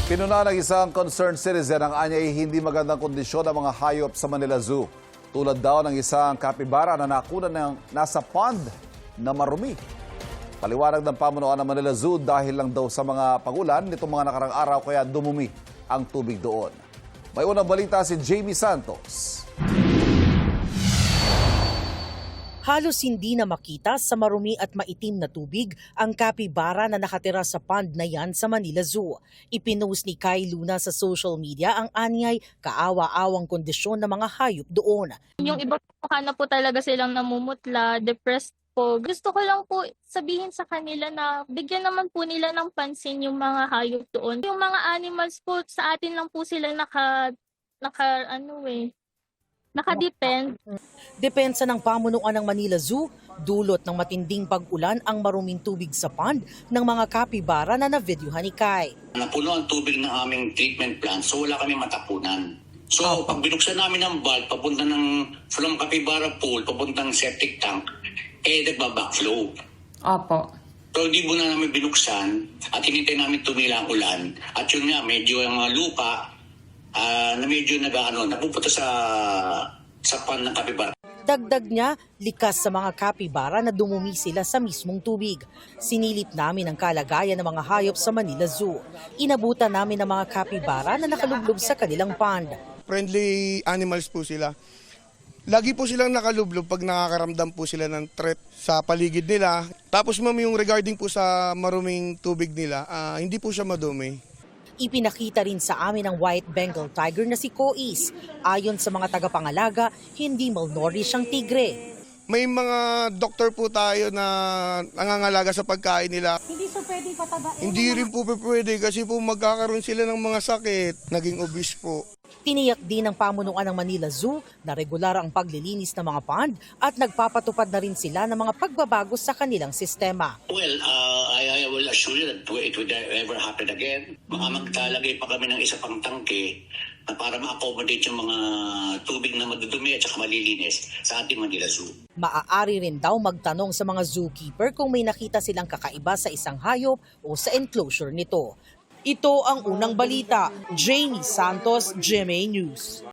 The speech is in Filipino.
Pinuna ng isang concerned citizen ang anyay hindi magandang kondisyon ng mga hayop sa Manila Zoo. Tulad daw ng isang kapibara na nakunan ng nasa pond na marumi. Paliwanag ng pamunuan ng Manila Zoo dahil lang daw sa mga pagulan nitong mga nakarang araw kaya dumumi ang tubig doon. May unang balita si Jamie Santos. Halos hindi na makita sa marumi at maitim na tubig ang kapibara na nakatira sa pond na yan sa Manila Zoo. Ipinost ni Kai Luna sa social media ang anyay kaawa-awang kondisyon ng mga hayop doon. Yung iba po na po talaga silang namumutla, depressed po. Gusto ko lang po sabihin sa kanila na bigyan naman po nila ng pansin yung mga hayop doon. Yung mga animals po, sa atin lang po sila nakadepend. Depensa ng pamunuan ng Manila Zoo, dulot ng matinding pag-ulan ang maruming tubig sa pond ng mga kapibara na na-videohan ni Kai. Napuno ang tubig ng aming treatment plant so wala kami matapunan. So pag binuksan namin ang valve papunta from Capybara Pool papuntang septic tank, nagbabackflow. Opo. So hindi muna namin binuksan at hinintay namin tumila ang ulan. At yun nga, medyo ang mga lupa na medyo napupunta sa pond ng kapibara. Dagdag niya, likas sa mga kapibara na dumumi sila sa mismong tubig. Sinilip namin ang kalagayan ng mga hayop sa Manila Zoo. Inabutan namin ang mga kapibara na nakalublob sa kanilang pond. Friendly animals po sila. Lagi po silang nakalublob pag nakakaramdam po sila ng threat sa paligid nila. Tapos ma'am, yung regarding po sa maruming tubig nila, hindi po siya madumi. Ipinakita rin sa amin ang white Bengal tiger na si Kois. Ayon sa mga tagapangalaga, hindi malnourished ang tigre. May mga doktor po tayo na nangangalaga sa pagkain nila. Hindi so pwedeng patabain. Hindi rin po pwede kasi po magkakaroon sila ng mga sakit. Naging obese po. Tiniyak din ng pamunuan ng Manila Zoo na regular ang paglilinis ng mga pond at nagpapatupad na rin sila ng mga pagbabago sa kanilang sistema. Well, I will assure you that it would never happen again. Baka magtalagay pa kami ng isa pang tangke na para ma-accommodate yung mga tubig na madudumi at saka malilinis sa ating Manila Zoo. Maaari rin daw magtanong sa mga zookeeper kung may nakita silang kakaiba sa isang hayop o sa enclosure nito. Ito ang unang balita. Jamie Santos, GMA News.